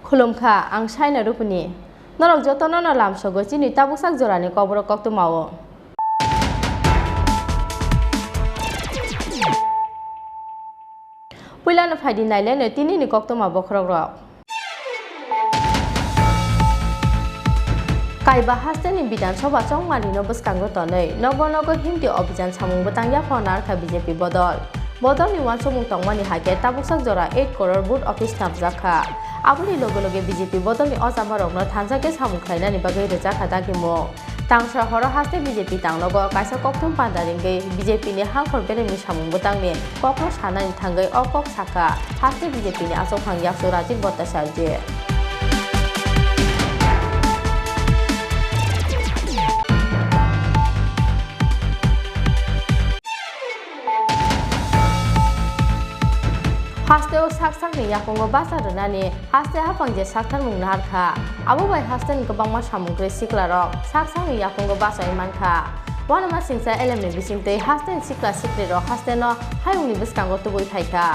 खुलुमखा आं साइना रुपनि नरक जतन न लामसगो चिनि ताबुकसाक जरानि कबर कक्तु मावो पुइलानो फाइदि नाइलेनो तिनिनि कक्तु मावो खरक काइबा हास्टेनि विधानसभा चौमारिनो बसकांगो तनै नगो नगो हिमति अभियान सामुंग बतांगिया फनारखा बीजेपी बदलनि वानसमुंग तंगमानि हाके ताबुकसाक जरा 8 करोड़ बूथ ऑफिस नापजाखा आबुनि लोगो लोगे बीजेपी बदलनि अजामारकनो थानजाके सामुं खायनानि बागै रोजाखा दागिमो तांसा हर हास्ते बीजेपी तांनगो काइसा कक्तुम पान्दारिंगै बीजेपी नि हाखर बेरेमि सामुं बतांनि कक्नो सानानि थांगै अकक साखा हास्ते बीजेपी नि आसौखां याक्सु राजिक भट्टाचार्य हास्टेआव साकसांनि याखंगो बासा रनानि हास्ते हाफांजे साकथार मुंना हारखा आबो बाय हास्टेनि गोबांमा सामुंग्रे सिक्लारक साकसांनि याखंगो बासाय मानखा वानमा सिंसा एलेमनि बिसिंतै हास्टेनि सिक्ला सिक्लेरक हास्टेनो हायुंनि बिसकांगो तुबुइ फायखा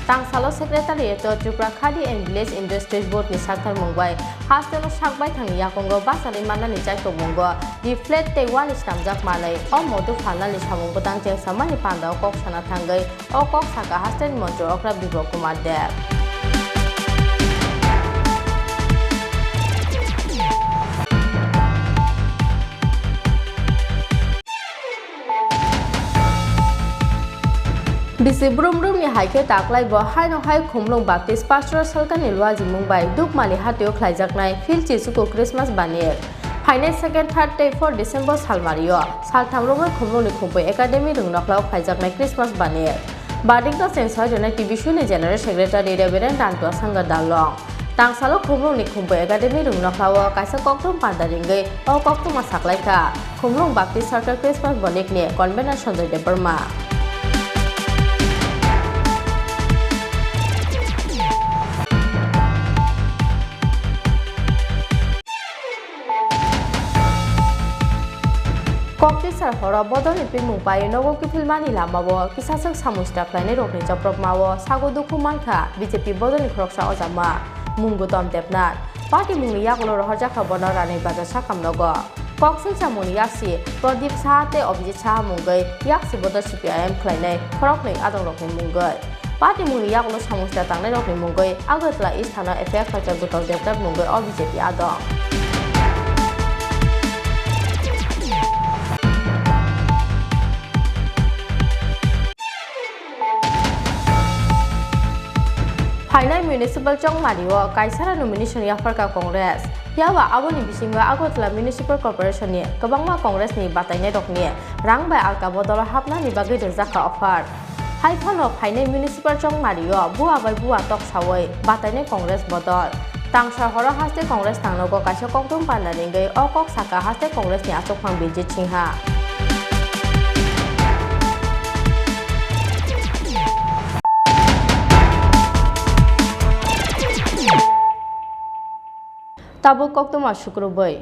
तांसालो secretariat Tripura Khadi and village industries बोर्डनि साकथार मुंबाय हास्टेनो साकबाय थांनि याखंगो बासानि माननानि जायखौ मुंगो दि फ्लेट टेवानि स्टामजाक मानै अ मधु फालनानि सामुं बतां जेंसामानि पान्दाव कक साना थांगै अ कक साका हास्टेनि मन्त्र अक्रा बिबो कुमार देव बिसि ब्रुमब्रुमनि हाइके ताकलाइबो हाइनो हाइ खुमलुं बाप्टिस्ट पास्टरल सरकारनि लुवाजि मुंबाय दुकमालि हाटियाव ख्लाइजाकनाय फिल चिसुको क्रिसमास बानिर final second third day 4 December सालमारियो सालथामरोङै खुमलुंनि खुंबै एकाडेमि रुंनाख्लाव ख्लाइजाकनाय क्रिसमास बानिर बादिंगा सेंसर जनाय टिबिसुनि जेनेरेल सेक्रेटारि रेभरेन्ड दान्टुआ सांगा दालं तांसालो खुमलुंनि खुंबै एकाडेमि रुंनाख्लाव काइसा कक्तुम पान्दारिंगै अ कक्तुमा साकलाइका खुमलुं बाप्टिस्ट सरकार क्रिसमास बनिकनि कन्भेनर सन्जय देबबर्मा कक्टिसार हर बदलनि पिमुं पायो नगो किफिलमानि लामावो किसासक सामुस्टा फ्लाइने रोकनि चप्रप मावो सागो दुखु मानखा बीजेपी बदलनि खरकसा अजामा मुंगु तम देबनाथ पार्टी मुंनि यागलो रहरजाखा बना रानै बाजा साकाम नगो कक्सिल सामुनि यासी प्रदीप साहाते अभिजित साहा मुंगै यासी बदल सीपीआईएम फ्लाइने खरकनै आदं रोकनि मुंगै पार्टी मुंनि यागलो सामुस्टा तांनाय रोकनि मुंगै आगरतला ईस्ट थाना एफआईआर खाचा गुतल देबनाथ मुंगै अ बीजेपी आदं फाइनाल म्युनिसिपल चौमारियो काइसारा नोमिनेशन याफरका कांग्रेस यावा आबोनि बिसिंगा आगरतला म्युनिसिपल कर्पोरेशननि गोबांमा कांग्रेसनि बातायनाय रकनि रां बाय आलका बदल हाबनानि बागै रोजाखा अफार हाइफानो फाइनाल म्युनिसिपल चौमारियो बुआ बाय बुआ तक सावै बातायनाय कांग्रेस बदल तांसा हर हास्ते कांग्रेस थांनगो काइसा कक्तुम पान्दारिंगै अ कक साका हास्ते कांग्रेसनि आसौखां बिजित सिंहा ताबो कक्तुमा शुक्रबै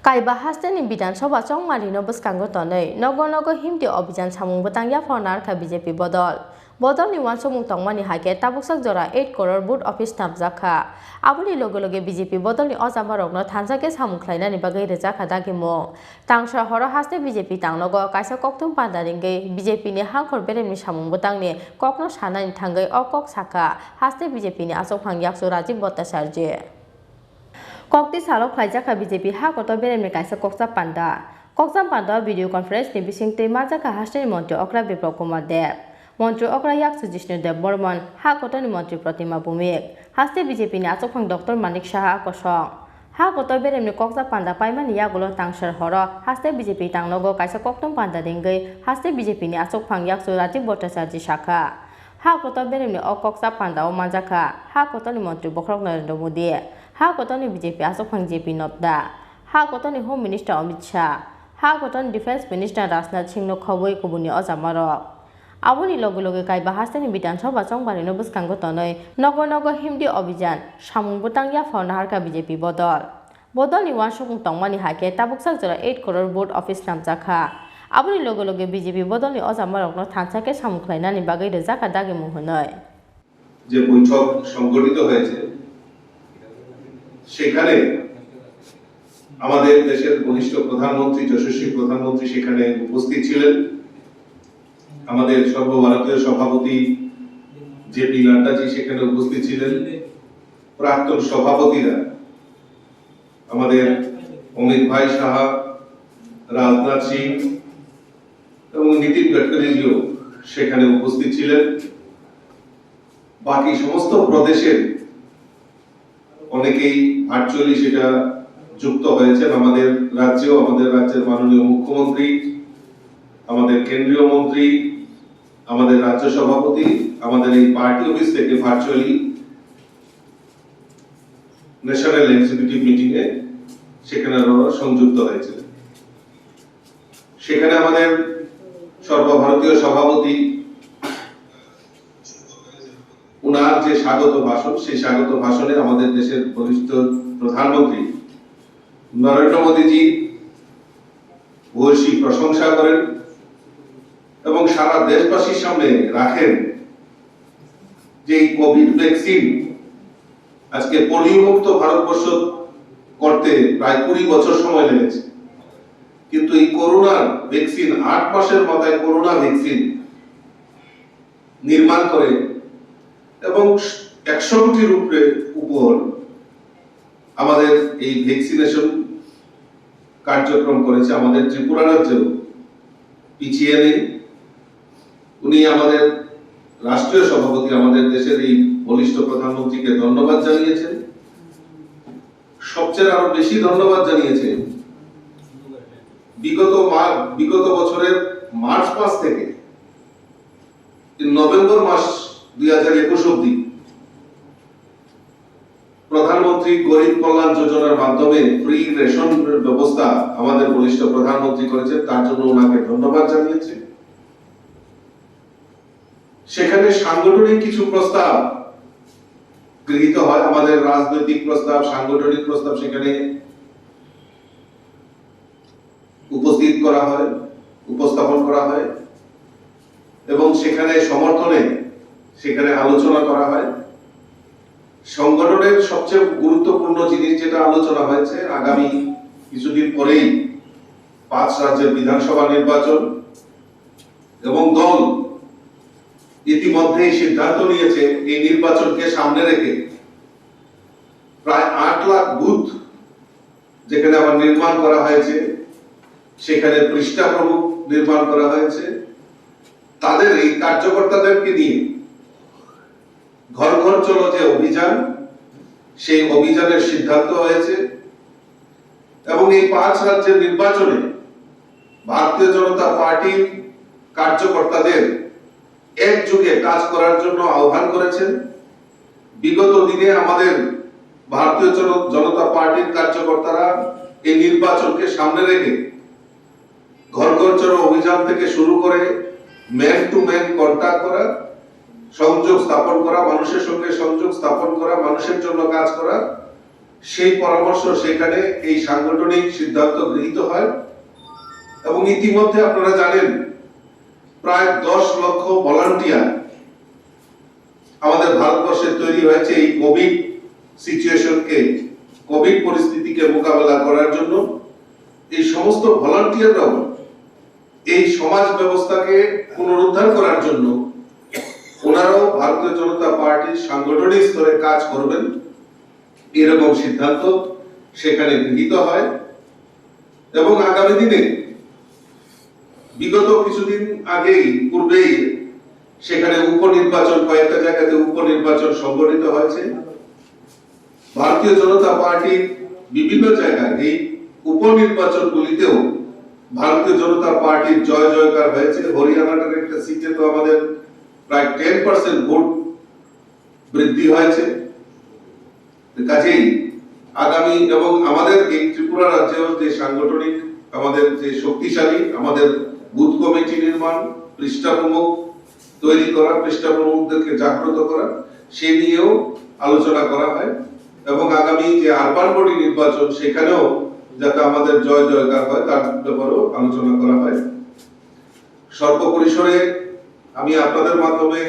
काइबा हास्टेनि विधानसभा चौमारिनो बसकांगो तनै नगो नगो हिमति अभियान सामुं बतांगिया फनारखा बीजेपी बदल বদলনি ওয়ানসমুং তংমানি হাইকে তাবুকসাক জরা 8 crore বুট অফিস নামজাখা আবুনি লগে লগে বিজেপি বদলনি অজামারকনো থানজাকে সামুখলাইনানি বাগৈ রেজাখা দাগিমো তাংসা হর হাসতে বিজেপি তাংনগো কাইসা ককতুম পান্দারিঙ্গै বিজেপি नि हांखर बेरेमनि सामुंबो तांनि ककनो सानानि थांगै अकक साखा हासते बिजेपि नि आसोफां याक्सु राजीव भट्टाचार्य कक्ति सालक फाइजाखा बिजेपि हा कत बेरेमनि काइसा कक्सा पान्दा भिडियो कन्फरेंस नि बिसिंगते माजाखा हासते मंत्री अक्रा विप्लव कुमार देव मंत्री अक्रा याक्सु जिष्णु देव बर्मन हा कतनि मंत्री प्रतिमा भूमिक हासते बिजेपि नि आसोफां डॉक्टर मानिक शाह आकसं हा कत बेरेमनि कक्सा पान्दा पाइमानि यागुलो तांसार हर हासते बिजेपि तांनगो काइसा कक्तम पान्दा दिंगै हासते बिजेपि नि आसोफां याक्सु राजीव भट्टाचार्य शाखा हा कत बेरेमनि अकक्सा पान्दाओ मानजाखा हा कतनि मंत्री बख्रक नरेंद्र मोदी हा कतनि बिजेपि आसोफां जेपि नड्डा हा कतनि होम मिनिस्टर अमित शाह हा कतनि डिफेंस मिनिस्टर राजनाथ सिंह खबै कुबुनि अजामारक आबुनि लगे लगे काइबा हास्तेनि विधानसभा चंबारिनो बुसखांगो तनै नगर नगर हिमदी अभियान सामुं बुतां याफाव नाहारका बिजेपि बदलनि वानसुमुं तंमानि हाके ताबुकसाक जरा 8 crore बुट ऑफिस नामजाखा आबुनि लगे लगे बिजेपि बदलनि अजामारकनो थानसाके सामुखलाइनानि बागै रेजाखा दागिमु हनै যে বৈঠক সংগঠিত হয়েছে সেখানে আমাদের দেশের বরিষ্ঠ প্রধানমন্ত্রী যশস্বী প্রধানমন্ত্রী সেখানে উপস্থিত ছিলেন আমাদের সর্বভারতীয় সভাপতি জেপি নাড্ডাজি সেখানে উপস্থিত ছিলেন প্রাক্তন সভাপতিরা আমাদের অমিত ভাই সাহা রাজনাথ সিং এবং নীতিন গডকরিজিও সেখানে উপস্থিত ছিলেন বাকি সমস্ত প্রদেশের অনেকেই ভার্চুয়ালি সেটা যুক্ত হয়েছেন আমাদের রাজ্যের মাননীয় মুখ্যমন্ত্রী আমাদের কেন্দ্রীয় মন্ত্রী আমাদের রাজ্য সভাপতি আমাদের এই পার্টি অফিস থেকে ভার্চুয়ালি ন্যাশনাল এক্সিকিউটিভ মিটিং এ সেখানে সংযুক্ত হয়েছে সেখানে আমাদের সর্বভারতীয় সভাপতি উনার যে স্বাগত ভাষণ সেই স্বাগত ভাষণে আমাদের দেশের বরিষ্ঠ প্রধানমন্ত্রী নরেন্দ্র মোদীজি ভূয়সী প্রশংসা করেন এবং সারা দেশবাসীর সামনে রাখেন যে এই কোভিড ভ্যাকসিন আজকে পোলিও মুক্ত ভারতবর্ষ করতে প্রায় 20 বছর সময় লেগেছে কিন্তু এই করোনার ভ্যাকসিন 8 মাসের মাথায় করোনা ভ্যাকসিন নির্মাণ করে এবং 100 কোটির উপর আমাদের এই ভ্যাকসিনেশন কার্যক্রম করেছে আমাদের ত্রিপুরা রাজ্যেও পিছিয়ে নেই উনি আমাদের রাষ্ট্রীয় সভাপতি আমাদের দেশের এই বলিষ্ঠ প্রধানমন্ত্রীকে ধন্যবাদ জানিয়েছেন সবচেয়ে আরো বেশি ধন্যবাদ জানিয়েছেন বিগত বছরের মার্চ মাস থেকে নভেম্বর মাস 2021 অবধি প্রধানমন্ত্রী গরিব কল্যাণ যোজনার মাধ্যমে ফ্রি রেশন ব্যবস্থা আমাদের বলিষ্ঠ প্রধানমন্ত্রী করেছেন তার জন্য ওনাকে ধন্যবাদ জানিয়েছি সেখানে সাংগঠনিক কিছু প্রস্তাব গৃহীত হয় আমাদের রাজনৈতিক প্রস্তাব সাংগঠনিক প্রস্তাব সেখানে উপস্থাপন করা হয় এবং সেখানে সমর্থনে সেখানে আলোচনা করা হয় সংগঠনের সবচেয়ে গুরুত্বপূর্ণ জিনিস যেটা আলোচনা হয়েছে আগামী কিছুদিন পরেই 5 রাজ্যের বিধানসভা নির্বাচন এবং দল ইতিমধ্যেই সিদ্ধান্ত নিয়েছে এই নির্বাচনকে সামনে রেখে প্রায় 8 লাখ বুথ যেখানে আবার নির্মাণ করা হয়েছে সেখানে পৃষ্ঠা প্রমুখ নির্মাণ করা হয়েছে তাদের এই কার্যকর্তাদেরকে নিয়ে ঘর ঘর চলো যে অভিযান সেই অভিযানের সিদ্ধান্ত হয়েছে এবং এই 5 রাজ্যের নির্বাচনে ভারতীয় জনতা পার্টির কার্যকর্তাদের একযোগে কাজ করার জন্য আহ্বান করেছেন বিগত দিনে আমাদের ভারতীয় জনতা পার্টির কার্যকর্তারা এই নির্বাচনকে সামনে রেখে ঘর ঘর চলো অভিযান থেকে শুরু করে ম্যান টু ম্যান কন্টাক্ট করা সংযোগ স্থাপন করা মানুষের সঙ্গে সংযোগ স্থাপন করা মানুষের জন্য কাজ করা সেই পরামর্শ সেখানে এই সাংগঠনিক সিদ্ধান্ত গৃহীত হয় এবং ইতিমধ্যে আপনারা জানেন প্রায় 10 লক্ষ ভলান্টিয়ার আমাদের ভারতবর্ষে তৈরি হয়েছে এই কোভিড সিচুয়েশনকে, কোভিড পরিস্থিতিকে মোকাবেলা করার জন্য এই সমস্ত ভলান্টিয়াররাও এই সমাজ ব্যবস্থাকে পুনরুদ্ধার করার জন্য ওনারাও ভারতীয় জনতা পার্টির সাংগঠনিক স্তরে কাজ করবেন, এরকম সিদ্ধান্ত সেখানে গৃহীত হয়। এবং আগামী দিনে বিগত কিছুদিন আগেই পূর্বেই সেখানে উপনির্বাচন, কয়েকটা জায়গাতে উপনির্বাচন সংগঠিত হয়েছে। ভারতীয় জনতা পার্টির বিভিন্ন জায়গায় এই উপনির্বাচনগুলিতেও ভারতীয় জনতা পার্টির জয় জয়কার হয়েছে। হরিয়ানার একটা সিটে তো আমাদের প্রায় 10% ভোট বৃদ্ধি হয়েছে। কাজেই আগামী এবং আমাদের এই ত্রিপুরা রাজ্যেও যে সাংগঠনিক আমাদের যে শক্তিশালী আমাদের বুথ কমিটি নির্মাণ, পৃষ্ঠা প্রমুখ তৈরি করা, পৃষ্ঠা প্রমুখদেরকে জাগ্রত করা, সে নিয়েও আলোচনা করা হয়। এবং আগামী যে আরবান বডি নির্বাচন সেখানেও যাতে আমাদের জয় জয়কার হয় তার ব্যাপারেও আলোচনা করা হয়। সর্বপরিসরে আমি আপনাদের মাধ্যমে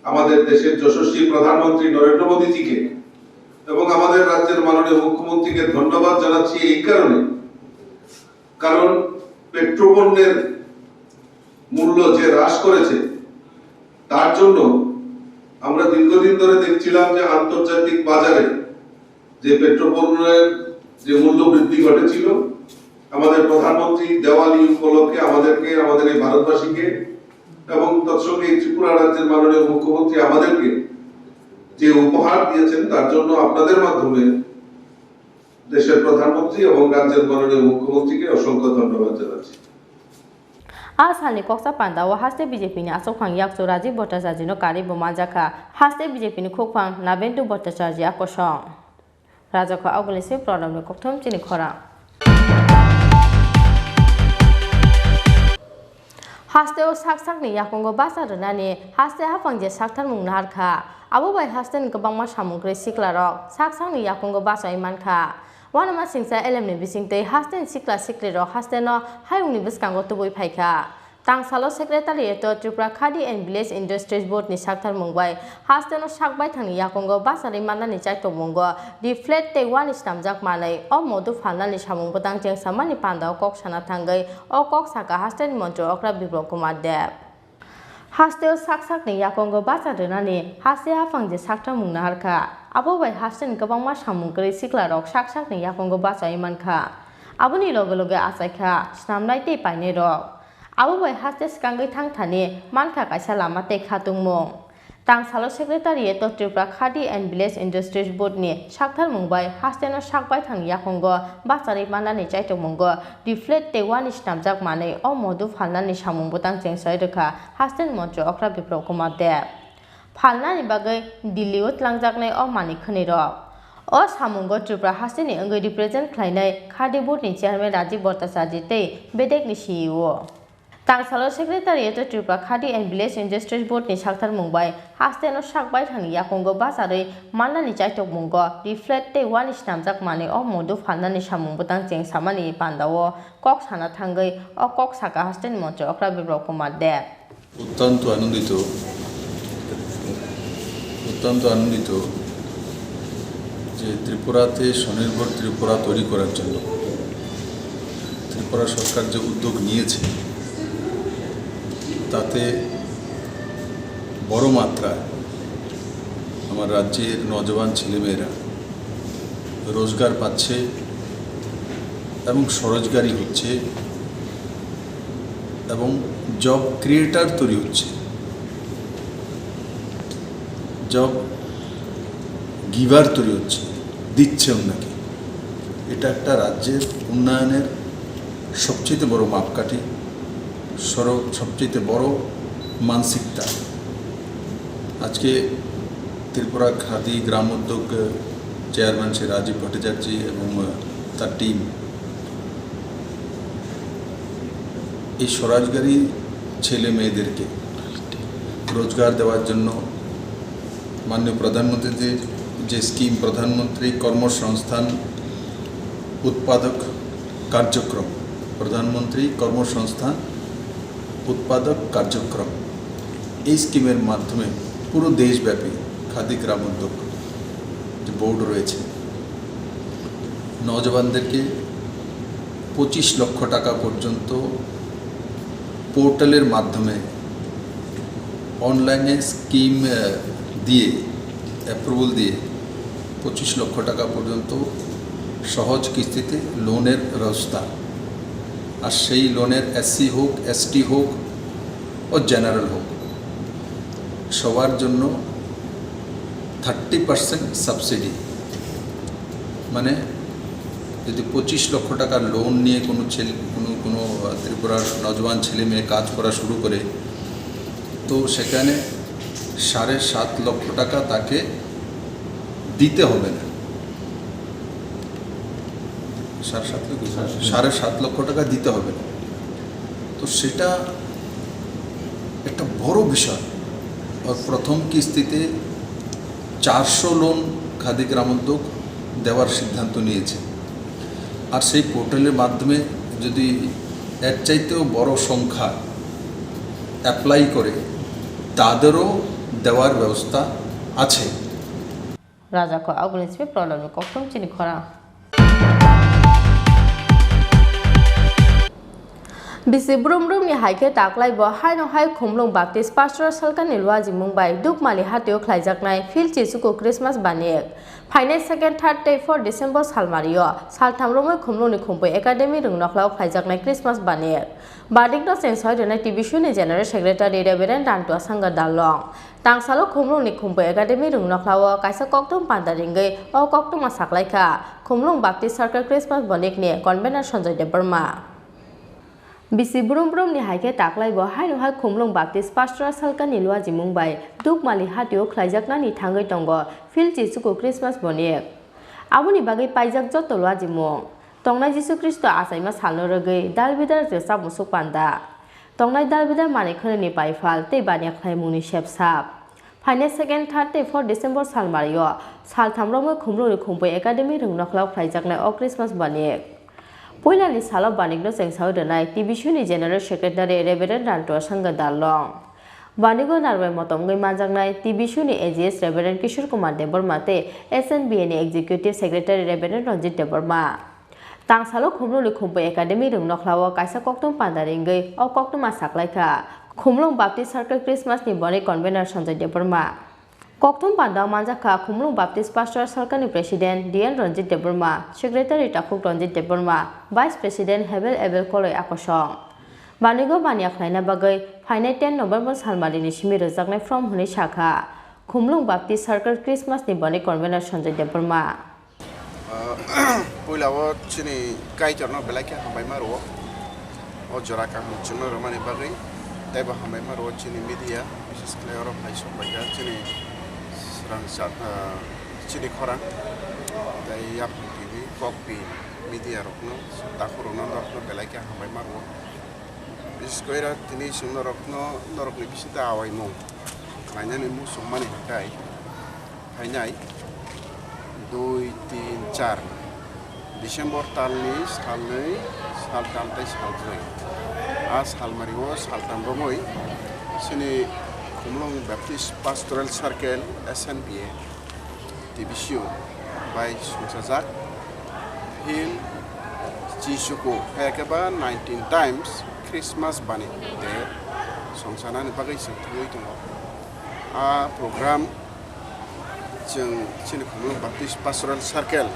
আমাদের দেশের যশস্বী প্রধানমন্ত্রী নরেন্দ্র মোদীজিকে এবং আমাদের রাজ্যের মাননীয় মুখ্যমন্ত্রীকে ধন্যবাদ জানাচ্ছি এই কারণে, কারণ পেট্রোপণ্যের মূল্য যে হ্রাস করেছে তার জন্য আমরা দীর্ঘদিন ধরে দেখছিলাম যে আন্তর্জাতিক বাজারে যে পেট্রোপণ্যের যে মূল্য বৃদ্ধি ঘটেছিল, আমাদের প্রধানমন্ত্রী দেওয়ালি উপলক্ষে আমাদেরকে, আমাদের এই ভারতবাসীকে এবং তৎসঙ্গে ত্রিপুরা রাজ্যের মাননীয় মুখ্যমন্ত্রী আমাদেরকে যে উপহার দিয়েছেন তার জন্য আপনাদের মাধ্যমে দেশের প্রধানমন্ত্রী এবং রাজ্যের মাননীয় মুখ্যমন্ত্রীকে অসংখ্য ধন্যবাদ জানাচ্ছি। आसामनि कक्सा पान्डाव हास्ते बीजेपीनि आसोखां याक्सो राजीव भट्टाचार्यनो कारि बोमाजाखा हास्ते बीजेपीनि खुफां नाबेन्दु भट्टाचार्य आकर्षण राजाखौ आवगलेसे प्रणामनि कक्थम चिनि खरां हास्तेव साकसाकनि याकुंगो बासारनानि हास्ते हाफांजे साकथार मुंना हारखा आबो बाय हास्तेनि गोबांमा सामुग्रि सिक्लारक साकसाकनि याकुंगो बासाय मानखा वानमा सिंसा एलेमनि बिसिंतै हास्तेन सिक्ला सिक्लिरक हास्तेनो हायुंनि बिस्कांगो तुबै फायखा तांसालो secretariat Tripura Khadi and village industries बोर्डनि साकथार मुंबाय हास्तेनो साकबाय थांनि याकुंगो बासारि माननानि चाइतो मुंगो दि फ्लेट टेवानि स्नामजाक मानै अ मधु फालनानि सामुंबो तांजें सामानि पान्दाव कक साना थांगै अ कक साका हास्तेनि मन्त्र अक्रा बिब्रब कुमार देव हास्तेव साकसाकनि याकुंगो बासारनानि हास्ते हाफांजे साकथार मुंना हारखा आबो बाय हास्तेन गोबांमा सामुग्रि सिक्लारक साकसाकनि याकुंगो बासाय मानखा आबोनि लगे लगे आसायखा स्नामनाय टे पाइने रक आबो बाय हास्ते सिकांगै थांथानि मानखा कायसा लामा टे खातुंमुं तांसालो secretariat Tripura Khadi and village industries बोर्डनि साकथार मुंबाय हास्तेनो साकबाय थांनि याकुंगो बासारि माननानि चाइतो मुंगो दि फ्लेट टेवानि स्नामजाक मानै अ मधु फालनानि सामुंबो तांजें सयरखा हास्तेन मन्त्र अक्रा बिप्लव कुमार देव फालनानि बागै दिल्लीयाव लांजाकनाय अ मानि खनिरक अ सामुंगो त्रिपुरा हास्तेनि अंगै रिप्रेजेन्ट खालायनाय खादी बोर्डनि चेयारमेन राजीव भट्टाचार्य तै बेदेकनि सीईओ तांसालो secretariat Tripura Khadi and village industries बोर्डनि साकथार मुंबाय हास्तेनो साकबाय थांनि याकुंगो बासारै माननानि चाइतो मुंगो दि फ्लेट टेवानि स्नामजाक मानै अ मधु फालनानि सामुंबो तांजें सामानि पान्दाव कक साना थांगै अ कक साका हास्तेनि मन्त्र अक्रा बिप्लव कुमार देव অত্যন্ত আনন্দিত যে ত্রিপুরাতে স্বনির্ভর ত্রিপুরা তৈরি করার জন্য ত্রিপুরা সরকার যে উদ্যোগ নিয়েছে তাতে বড় মাত্রায় আমার রাজ্যের নজওয়ান ছেলেমেয়েরা রোজগার পাচ্ছে এবং স্বরোজগারি হচ্ছে এবং জব ক্রিয়েটার তৈরি হচ্ছে, জব গিভার তৈরি হচ্ছে, দিচ্ছে ওনাকে। এটা একটা রাজ্যের উন্নয়নের সবচেয়ে বড় মাপকাঠি, সবচেয়ে বড় মানসিকতা। আজকে ত্রিপুরা খাদি গ্রাম উদ্যোগ চেয়ারম্যান শ্রী রাজীব ভট্টাচার্য এবং তার টিম এই স্বরোজগারী ছেলে মেয়েদেরকে রোজগার দেওয়ার জন্য মাননীয় প্রধানমন্ত্রীর যে স্কিম প্রধানমন্ত্রী কর্মসংস্থান উৎপাদক কার্যক্রম, প্রধানমন্ত্রী কর্মসংস্থান উৎপাদক কার্যক্রম, এই স্কিমের মাধ্যমে পুরো দেশব্যাপী খাদি গ্রামোদ্যোগ যে বোর্ড রয়েছে নওজওয়ানদেরকে 25 লক্ষ টাকা পর্যন্ত পোর্টালের মাধ্যমে অনলাইনে স্কিম দিয়ে অ্যাপ্রুভাল দিয়ে 25 লক্ষ টাকা পর্যন্ত সহজ কিস্তিতে লোনের ব্যবস্থা। আর সেই লোনের SC হোক ST হোক ও জেনারেল হোক সবার জন্য 30% সাবসিডি। মানে যদি 25 লক্ষ টাকার লোন নিয়ে কোনো কোনো ত্রিপুরার নজওয়ান ছেলে মেয়ে কাজ করা শুরু করে তো সেখানে 7.5 লক্ষ টাকা তাকে দিতে হবে না। 7.5 লক্ষ টাকা দিতে হবে না। তো সেটা একটা বড় বিষয়। আর প্রথম কিস্তিতে 400 লোন খাদি গ্রামোদ্যোগ দেওয়ার সিদ্ধান্ত নিয়েছে। আর সেই পোর্টালের মাধ্যমে যদি এর চাইতেও বড় সংখ্যা অ্যাপ্লাই করে তাদেরও দেওয়ার ব্যবস্থা আছে। রাজাখো আগুনিসবে প্রলব কক্টম চিনি খরা Bisi brum ni haike taklai bo hai no hai khomlong baptist pastoral salkan ni lwaji mumbai duk mali hatio khlaijaknai fil chisuko Christmas banek Final 2nd 3rd day 4 December salmario salthamromoi khomlong ni khompai academy rung nokhlao khlaijaknai Christmas banek Badik no sensoi dena TV show ni general secretary Reverend Dantua Sanga Dalong Tangsalo khomlong ni khompai academy rung nokhlao kaisa koktom pandaringai o koktom asaklaika khomlong baptist circle Christmas banek ni convener Sanjay Debarma Bisi brum ni haike taklai bo hai no hai khomlong baptist pastoral salkan ni lwaji mumbai duk mali hatio khlaijakna ni thangai tongo fil chisuko Christmas bonek aboni bagai paijak jotto lwaji mung tongnai Jisu Kristo asaima salno rogai dalbidar je samusuk panda tongnai dalbidar mani khone ni paifal tei bania khlai muni shepsap Final 2nd 3rd day 4 December salmario salthamromoi khomlong ni khompai academy rung nokhlao khlaijaknai o Christmas banek Poilani salo banigno sengsau denai TV show ni general secretary Reverend Dantua Sanga Dalong Banigo narwai motomgai manjaknai TV show ni AGS Reverend Kishore Kumar Debarma te SNBA ni executive secretary Reverend Ranjit Debarma Tangsalo khomlong ni khompai academy rung nokhlao kaisa koktom pandaringai o koktom asaklaika khomlong baptist circle Christmas ni boni convener Sanjay Debarma Koktom Pandao Manjaka Khomlong Baptist Pastoral Circle ni President DN Ranjit Debarma, Secretary Takuk Ranjit Debarma, Vice President Hebel Ebel Koloi Akosong. Banigo Baniak Laina Bagai, Final 10 November Salmari ni Shimi Rojaknai from Huni Shaka. Khomlong Baptist Circle Christmas ni Bani Convener Sanjay Debarma. Puilawo Chini Khorang belaka hambai maro. O joraka chunno romani bagai. Taiba hambai maro Chini media, bises kleoro paisok baga Chini Chini Khorang, dai yap TV, copy media rokno, takurona rokno belaka hambai maro. Biskoira tini sumno rokno norokni bisita awai mo. Kanya ni mu sumani kai. Kainai 2, 3, 4 December talni salnai saltamtai saltroi. As halmariwo saltamromoi sini Khomlong Baptist Pastoral Circle SNBA Division by Sungsajak Hill Jisuko Hekaba 19 times Christmas Bunny there Songsana ni bagai sentui tungo a program jeng sini Khomlong Baptist Pastoral Circle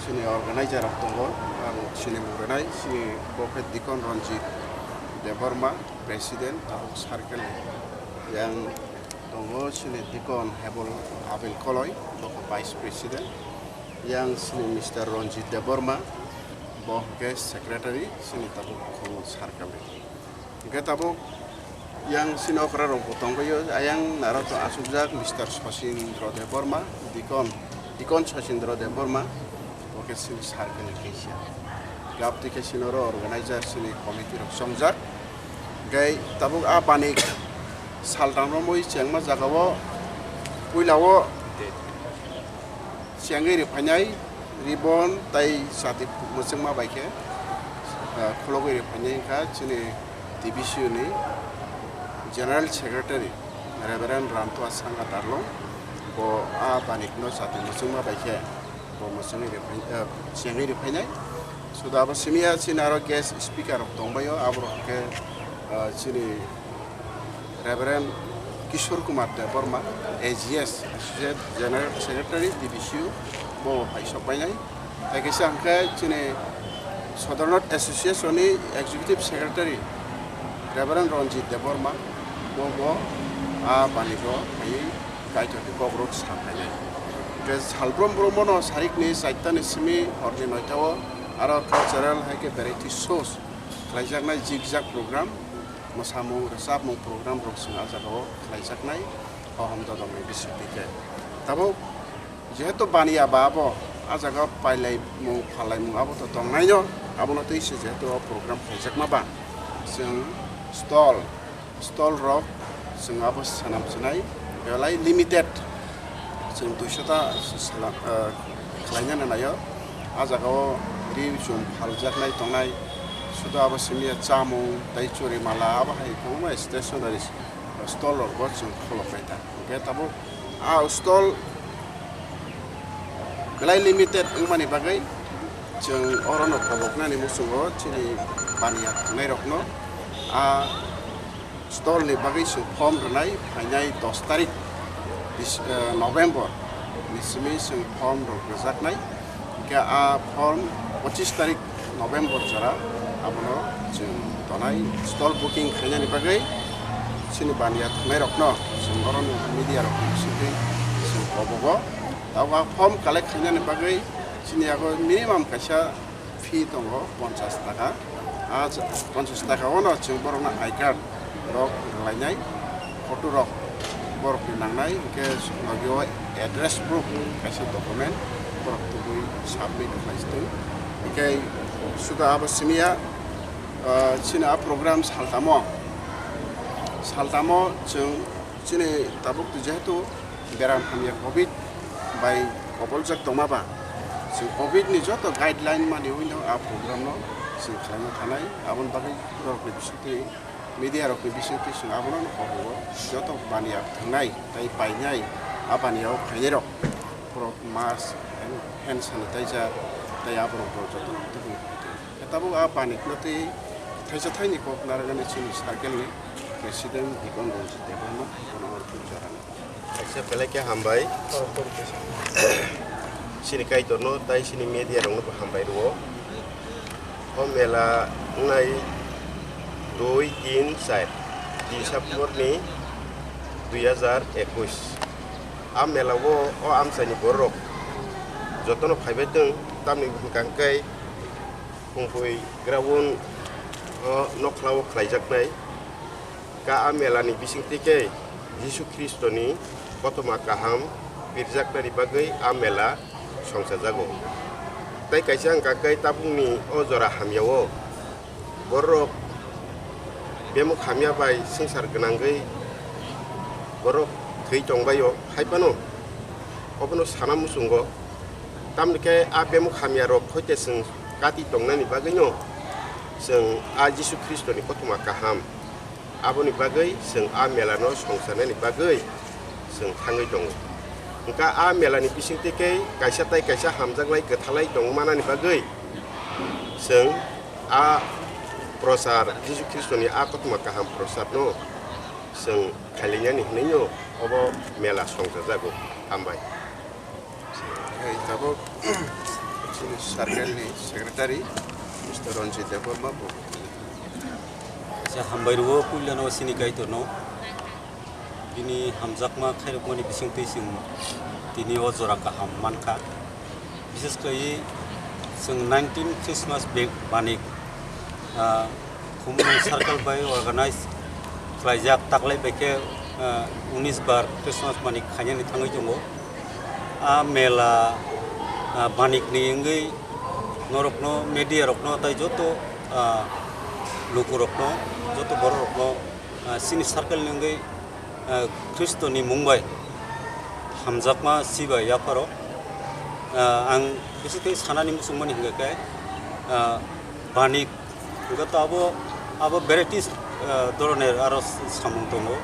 sini organizer of tungo ang sini murenai sini Prophet Dikon Ranjit Debarma President of Circle yang tunggu sini Dikon Hebel Abel Koloi Vice President yang sini Mr. Ranjit Debarma boh guest secretary sini tabuk Circle juga tabuk yang sini okra rong potong yo ayang narato asubjak Mr. Sasindro Debarma Dikon Sasindro Debarma boh sini Circle Asia gapti ke sini organizer sini committee of Somjak gai tabuk a panik saltamromoi chengma jagawo puilawo siangai riphanyai ribon tai sati musengma baike khologoi riphanyai ka chini division ni general secretary Reverend Rantua Sanga Darlo bo a banikno satu musungma baike bo musungi siangi repainai sudah bersemia sinaro guest speaker tongbayo abro ke sini Reverend Kishore Kumar Deborma AGS Associate General Secretary DBCU bo paisok bainai taki sangka sini Southern Association ni Executive Secretary Reverend Ronjit Deborma bo a baniko ai kaito di kobrot sampai Terus halbrom bromono sarik ni saitan ismi hordi noitawo aro cultural haike variety shows kelajaknai zigzag program mosamu resap mong program rok singa jagao kelajaknai oham dodong ni bisipike tabo jehetu bania babo ajaga pailai mong phalai mong abo to tongnai no abo no tei se jehetu program kelajak maba sing stall rok sing abo sanam sinai belai limited sing tushata kelainya nanayo ajaga ri jum phaljaknai tongnai sudah abo simia chamung dai churi mala abo hai kuma stationary stall or got sing kholopaita ke tabo a stall belai limited mani bagai jeng orono kobokna ni musungo chini pania nai rokno a stall ni bagai su form renai hainai 10 tarik November nismi sing form rok rejaknai ke a form 25 tarik November jara abono jeng tonai stall booking khaina ni bagai sini bania nai rokno sing orono media rok sini sing kobogo tawa form collect khaina ni bagai sini ako minimum kaisa fee tongo 50 taka aja 50 taka ono jeng borona I card rok lainai photo rok borok dinangnai ke logio address proof kaisa dokumen borok tugui submit kaistu ke sudah abo simia sini a program saltamo jeng sini tabuk jehetu beram hamia covid by kopoljak tomaba sing covid ni joto guideline mani window a program no sing khaina thanai abon bagai rok bisiti media rok bisiti sing abon no kobo joto bania thanai tai painai abaniao khairok pro mask hand sanitizer tai abon pro joto tabu a panik noti thaisa thaini ko naragani chini circle ni president dikon ronjit deborma kono turjarana aisa pelake hambai sini kai torno tai sini media rong no hambai ro homela nai 2 3 4 di September ni 2021 amela wo o amsani borok jotono phaibeteng tamni kangkai kungpui grawon noklawo khlaijaknai ka amelani bisingtike Yesu Kristoni kotoma kaham birjaknari bagai amela songsajago tai kaisa angkakai tabungni ojora hamyawo borok bemuk hamya bai singsar genanggai borok thei tongbayo haibano obono sana musungo tamnike a bemuk hamya rok khoite sing kati tongnani bagaino sing a Yesu Kristoni kotoma kaham aboni bagai sing a melano songsanani bagai sing thangai dong engka a melani bisingtike kaisa tai kaisa hamjaglai gethalai dongmanani bagai sing a prosar Yesu Kristoni a kotoma kaham prosar no sing khalinyani hneyo obo mela songsajago ambai tabo sini sargal ni secretary Mr. Ronjit Deborma bo hambai ruo pullano sini kai torno ini hamjakma khairokmani bisingtei sing tini ojora ka hammanka bises kai sing 19 Christmas big banik khumung circle by organize klajak taklai beke 19 bar Christmas manik khanya ni thangai jongo a mela banik ni ngai norokno media rokno tai joto luku rokno joto bor rokno sini circle ni ngai Kristoni mumbai hamjakma siba yaparo ang bisite sanani musumani hinga kai banik gata abo varieties doroner aro samung tongo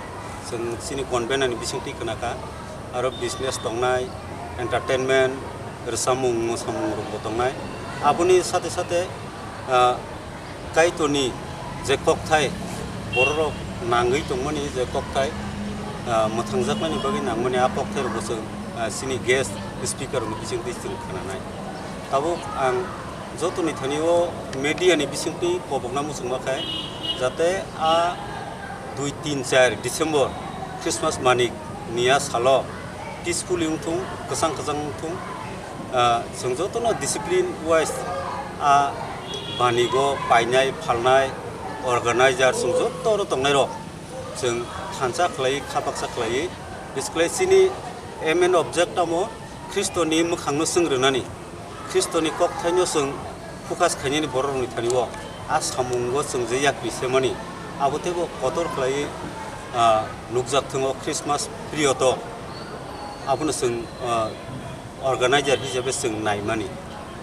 जों सिनि कनभेन्टनि बिसिंथि खोनाखा आरो business दंनाय entertainment सामुं मोसामुं रंबो दंनाय आबुनि साथे साथे काइटनि जे ककथाय बर' नाङै दंमोनि जे ककथाय मोथांजाकमानि बागै नांमोनि आ ककथाय रंबोसो सिनि guest स्पिकारनि बिसिंथि जों खोनानाय ताबो आं जतनि थानियो मेडियानि बिसिंथि पबकना मुसुमाखाय जाते आ 2-3-4 डिसेम्बर क्रिसमास मानिक निया सालो पिसफुल युंथुं गोसां गोजां थुं जों जतनो डिसिप्लिन वाइज आ बानिगो पाइनाय फालनाय अर्गानाइजार जों जतनो दंनाय र जों थानसा खलाय खापाकसा खलाय बिसक्लाय सिनि एम एन अबजेक्ट आमो ख्रिस्टनि मोखांनो सोंग्रोनानै ख्रिस्टनि ककथायनो जों फकास खायनि बर'नि थानियो आ सामुंगो जों जे याकबिसेमानि आबोतेबो कतर खलाय नुकजाथों क्रिसमास पिरियड आबुनो जों अर्गानाइजार हिसाबै जों नायमानि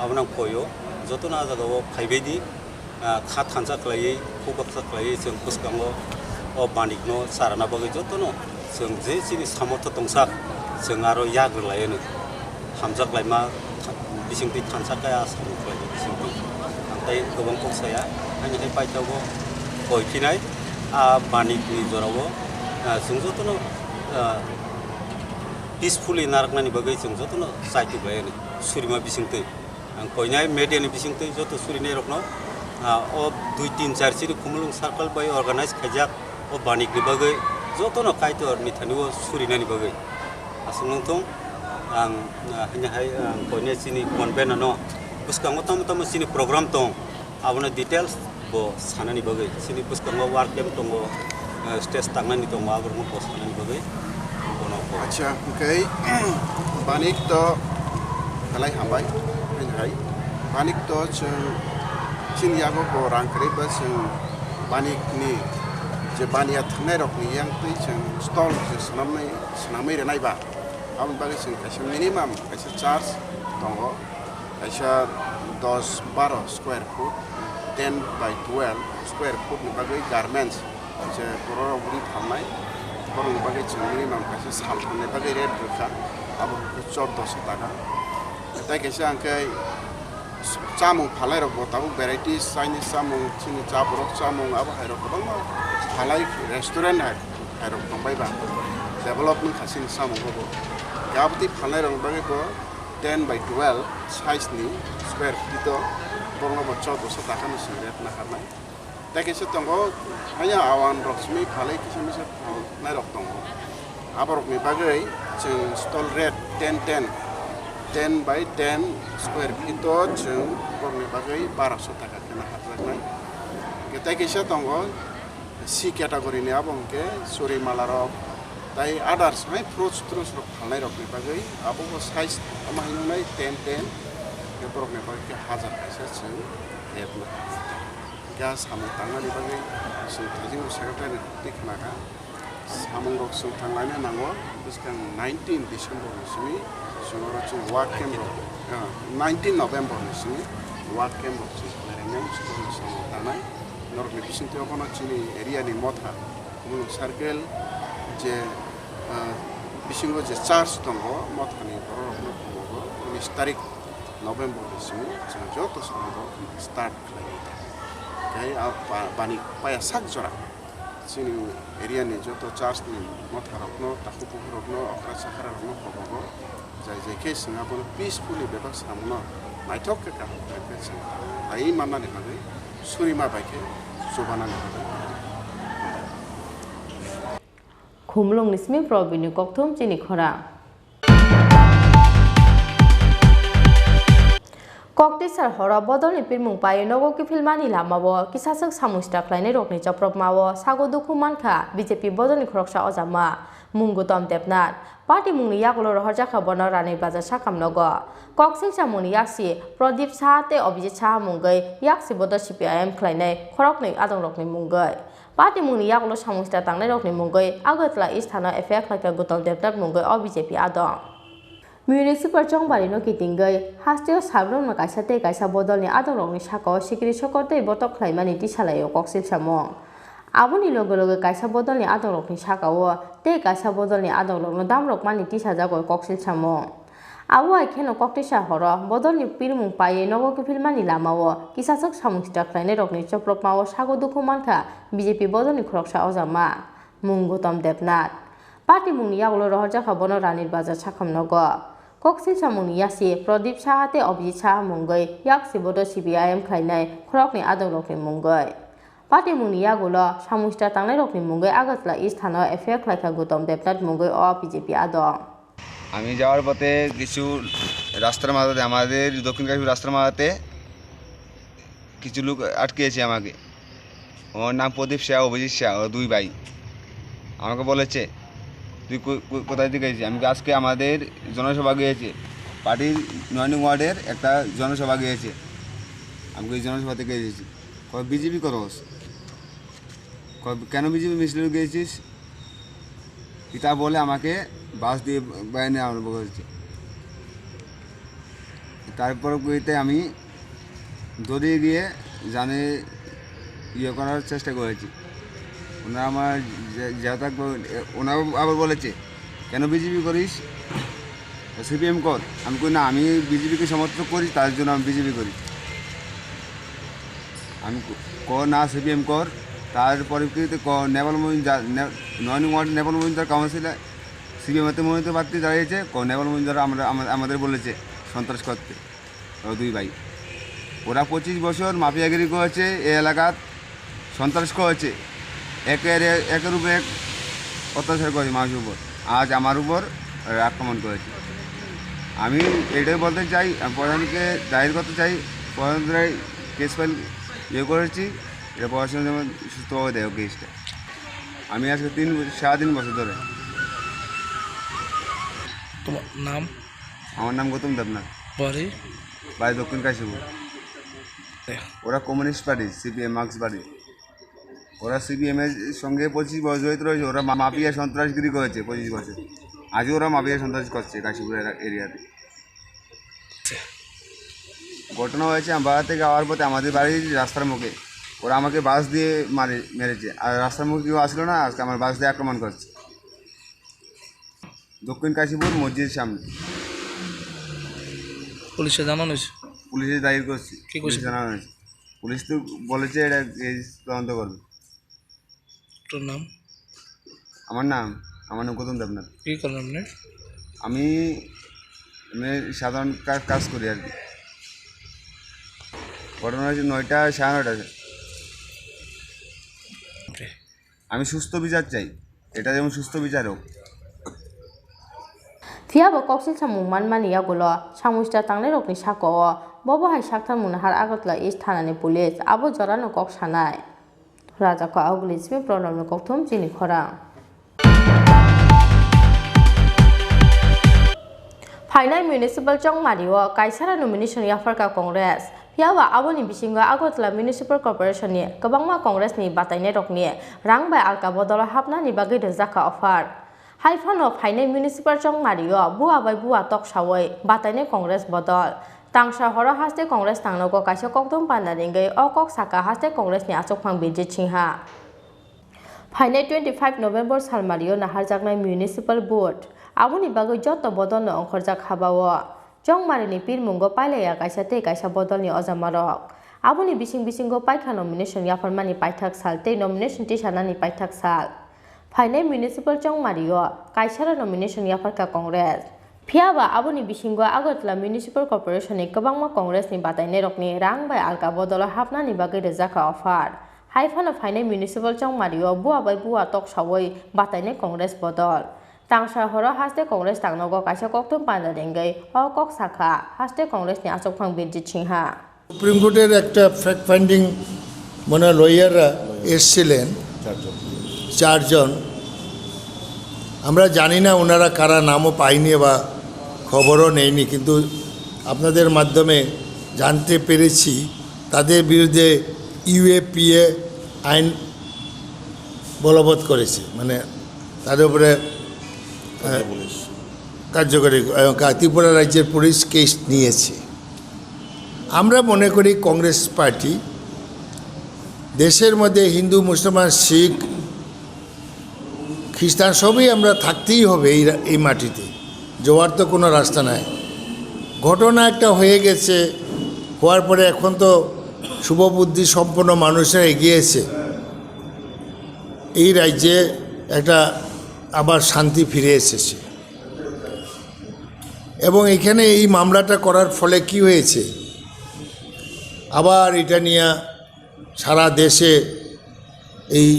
आबुना फयो जतनो आजागाव फाइबायदि खा थानसा खलाय फकासा खलाय जों पुसकांगो अ बानिकनो साराना बागै जतनो जों जे सिनि सामर्थ दंसा जों आरो याग्रलायनो हामजागलायमा बिसिंथि थानसाखाया सामुखलाय बिसिंथि आमफ्राय गोबां पक्साया आंनिखाय पाइथावबो गयफिनाय आ बानिकनि जरावबो जों जतनो पिसफुलि नारकनानि बागै जों जतनो साइटिबायनो सुरिमा बिसिंथि आं कयनाय मेडियानि बिसिंथि जत सुरिनाय रखनो अ 2-3-4 सिनि खुमलुं सार्कल बाय अर्गानाइज खायजाक अ बानिकनि बागै जतनो काइटरनि थानियो सुरिनानि बागै आसंथं आं हाय कयनाय सिनि कनभेन्टनो पुसकांगो तम सिनि प्रग्राम दं आबुनो डिटेल्स बो सानानि बागै सिनि पुसकांगो वार्क केम्प दङ स्टेज थांनानै दङ आबुनो बो सानानि बागै अच्छा ओमफ्राय बानिक तो खालाय हाबाय हाय बानिक तो जों चिनियागो बो रांख्रैबो जों बानिकनि जे बानिया थांनाय रखनि यांतै जों स्टल जे सोनामै नायबा आबुन बागै जों खायसे मिनिमाम खायसे चार्ज दङ खायसे 10-12 स्क्वायर फुट 10/12 स्क्वायर फुटनि बागै गारमेन्ट्स जे बर' बुरि थानाय बर'नि बागै जों मिनिमाम खायसे सालफोरनि बागै रेट रोखा आबुखौ 1400 थाखा दा खायसे आंखाय चामुं फालाय रखबो ताबु भेराइटिस चाइनिज चामुं चिनि चा बरफ चामुं आबो हायरक गोबां फालाय रेस्टुरेन्ट हायरक दंबायबा डेभेलपमेन्ट खासिनि चामुंखौबो गाबति फालाय रख बागैबो 10/12 साइजनि स्क्वायर फिट बर'नाबो 1400 थाखानि रेट नाखारनाय दा खायसे दङ हाया आवान रक्समि फालाय किसुमिसे फालाय रख दङ आबरकनि बागै जों स्टल रेट 10/10 स्क्वायर फिट जों बर'नि बागै 1200 थाखा खोना हाजानाय दा खायसे दङ सि केटागरिनि आबंके सरिमाला रक दाय आदार्स हाय फ्रुट्स रक फालाय रकनि बागै आबो साइज माहिनाय 10 बर'नि बागै 1000 खायसे जों रेट ना गा सामुं थांनानै बागै जों थाजिम सेक्रेटारि दिखनागा सामुं रक जों थांनानै नांगौ बिसकां 19 डिसेम्बरनिसिम जोङो जों वार्क केम्प 19 नभेम्बरनिसिम वार्क केम्प जों लायनानै जों सामुं थांनाय नरकनि बिसिंथियाव कोनो चिनि एरियानि मथा मुलुग सार्केल जे बिसिंगो जे चार्ज दङ मथानि बर'नो दङ 19 तारिख नभेम्बरनिसिम जों जत सामुं स्टार्ट खालामो गाय बानिक पाया साक जरा चिनि एरियानि जत चार्जनि मथा रखनो ताखु रखनो अखरा साखरा रखनो खबगो जाय जेखे सिङाबो पिसफुलि बेबा सामुनो नायथक का जों आइ माननानै बागै सुरिमा बायके जबानानै बागै खुमलुं निस्मि प्रबिनि कक्थुम चिनि खरां कक्टिसार हरा बदलनि पिरमुं पायो नगो कि फिल्मानि लामावो किसासक सामुस्टा ख्लायनाय रकनि चप्रप मावो सागो दुखु मानखा बीजेपी बदलनि खरकसा अजामा मुंगुतम देबनाथ पार्टी मुंनि यागलो रहरजाखा बन रानि बाजार साकाम नगो कक्सिंसा मुंनि याक्सि प्रदीप साहाते अभिजित साहा मुंगै याक्सि बदल सीपीआईएम ख्लायनाय खरकनि आदं रकनि मुंगै पार्टी मुंनि यागलो सामुस्टा तांनाय रकनि मुंगै आगतला इस्थाना एफेक्ट ख्लायका गुतम देबनाथ मुंगै अ बीजेपी आदं म्युनिसिपल चंबारी नो किटिंगै हास्टेल साब्रम न काइसाते काइसा बदलनि आदं रकनि साको सिक्री सकरते बतक ख्लायमानि तिसालायो कक्सिल सामं Aboni logo logo kaisa bodolni adolokni sakao te kaisa bodolni adolokno damrok mani tisa jago koksil samo. Abo ai kheno koktisa horo bodolni pirmung paye nogo kefilmani lamao kisasok samungsta khlaine rokni choprokmao sago dukhu mankha BJP bodolni khoroksa ojama mung Gautam Debnath. Party mungni yaglo rohorja khabono ranir bazar sakhamnogo. Koksil samungni yasi Pradip Sahate Abhijit Saha mungai yak sibodo CPIM khlainai khorokni adolokni mungai. Party mungni yagulo samungsta tangnai rokni mungai Agatla East Thana affair khlaika Gautam Debnath mungai o BJP adong. আমি যাওয়ার পথে কিছু রাস্তার মাঝে আমাদের দক্ষিণ কাশ্মীর রাস্তার মাঝে কিছু লোক আটকেছে আমাকে। ওর নাম প্রদীপ শাহ অভিজিৎ শাহ, ও দুই ভাই আমাকে বলেছে তুই কোথায় থেকে গেছিস। আমি আজকে আমাদের জনসভা গিয়েছে, পার্টির 9 নং ওয়ার্ডের একটা জনসভা গিয়েছে, আমি ওই জনসভা থেকে এসেছি। বিজেপি করস, কেন বিজেপি মিছিলে গিয়েছিস তা বলে আমাকে বাস দিয়ে বাইরে আরম্ভ করেছে। তারপর কইতে আমি দৌড়িয়ে গিয়ে জানে ইয়ে করার চেষ্টা করেছি। ওনারা আমার যাতায়াত ওনারা আবার বলেছে কেন বিজেপি করিস, সিপিএম কর। আমি কই না, আমি বিজেপিকে সমর্থন করি, তার জন্য আমি বিজেপি করি। আমি না সিপিএম কর। তারপরে নেপাল মহিন্দার 9 নং ওয়ার্ড নেপাল মহিন্দার কাউন্সিলর সিপিএমতে মনোনীত প্রার্থী দাঁড়িয়েছে। নেপাল মহিন্দারা আমাদের বলেছে সন্ত্রাস করতে, দুই ভাই। ওরা 25 বছর মাফিয়াগিরি করেছে, এই এলাকার সন্ত্রাস করেছে, একের উপরে এক অত্যাচার করেছে মানুষের উপর। আজ আমার উপর আক্রমণ করেছে। আমি এটাই বলতে চাই, প্রধানকে দায়ের করতে চাই, প্রধানরাই কেস ফাইল ইয়ে করেছি, এটা পড়াশোনা যেমন সুস্থভাবে দেয় কেসটা। আমি আজকে 3 বছর ধরে। তোমার নাম? আমার নাম গৌতম দেবনাথ, বাড়ি দক্ষিণ কাশীপুর। ওরা communist party, CPM Marx party. ওরা সিপিএম এর সঙ্গে 25 বছর জড়িত রয়েছে। ওরা মাফিয়া সন্ত্রাসগিরি করেছে 25 বছর। আজও ওরা মাফিয়া সন্ত্রাস করছে কাশীপুর এরিয়াতে। ঘটনা হয়েছে বাড়ি থেকে যাওয়ার পথে আমাদের বাড়ির রাস্তার মুখে ওরা আমাকে বাস দিয়ে মেরেছে। আর রাস্তার মুখে কেউ আসলো না, আজকে আমার বাস দিয়ে আক্রমণ করছে। দক্ষিণ কাশীপুর মসজিদের সামনে। পুলিশে জানানো হয়েছে? পুলিশে দায়ের করছি, পুলিশে জানানো হয়েছে। পুলিশ তো বলেছে এটা তদন্ত করবে। তোর নাম? আমার নাম গৌতম দেবনাথ। কী করেন আপনি? আমি সাধারণ কাজ করি আর কি। ঘটনা হয়েছে 9টা 9:30। আমি সুস্থ বিচার চাই, এটা যেমন সুস্থ বিচার হোক। Tiaba koksil samung manmani yagulo samusta tangnai rokni sako bobo hai sakthar munahar Agatla East Thanani police abo jorano kok sanai raja ko agulisme pronomno kokthum Chini Khorang. Phainai municipal chongmario kaisara nomination yafarka congress Piawa aboni bisingo Agatla Municipal Corporation ni kabangma congress ni batainai rokni rangbai alka bodolo hapna ni bagai rejaka offer. Haifano Phainai Municipal Chongmario bua bai bua tok sawai batainai congress bodol tangsa horo haste congress tangnogo kaisa kokdom panaringai o kok saka haste congress ni achokphang Bijit Singha. Phainai 25 November salmario naharjaknai municipal board aboni bagai joto bodolno ongkhorjak habao Chongmarini pirmungo pailaya kaisa tei kaisa bodolni ojamarok aboni bisingo paikha nomination yafarmani paithak sal tei nomination tisanani paithak sal. Phainai Municipal Chongmario kaisara nomination yafarka congress Piaba aboni bisingo Agatla Municipal Corporation ni kabangma congress ni batainai rokni rangbai alka bodolo hapna ni bagai rejaka offer. Haifano Phainai Municipal Chongmario bua bai bua tok sawai batainai congress bodol tangsa horo haste congress tangnogo kaisa koktum panaringai o kok saka haste congress ni achokphang Bijit Singha. Supreme কোর্টের একটা fact finding মানে লয়াররা এসেছিলেন 4 জন। আমরা জানি না ওনারা কারা, নামও পাইনি বা খবরও নেইনি, কিন্তু আপনাদের মাধ্যমে জানতে পেরেছি তাদের বিরুদ্ধে ইউএপিএ আইন বলবৎ করেছে, মানে তাদের উপরে কার্যকরী ত্রিপুরা রাজ্যের পুলিশ কেস নিয়েছে। আমরা মনে করি কংগ্রেস পার্টি দেশের মধ্যে হিন্দু মুসলমান শিখ খ্রিস্টান সবই আমরা থাকতেই হবে এই মাটিতে, যাওয়ার তো কোনো রাস্তা নাই। ঘটনা একটা হয়ে গেছে, হওয়ার পরে এখন তো শুভবুদ্ধি সম্পন্ন মানুষরা এগিয়েছে, এই রাজ্যে একটা আবার শান্তি ফিরে এসেছে। এবং এখানে এই মামলাটা করার ফলে কি হয়েছে, আবার এটা নিয়ে সারা দেশে এই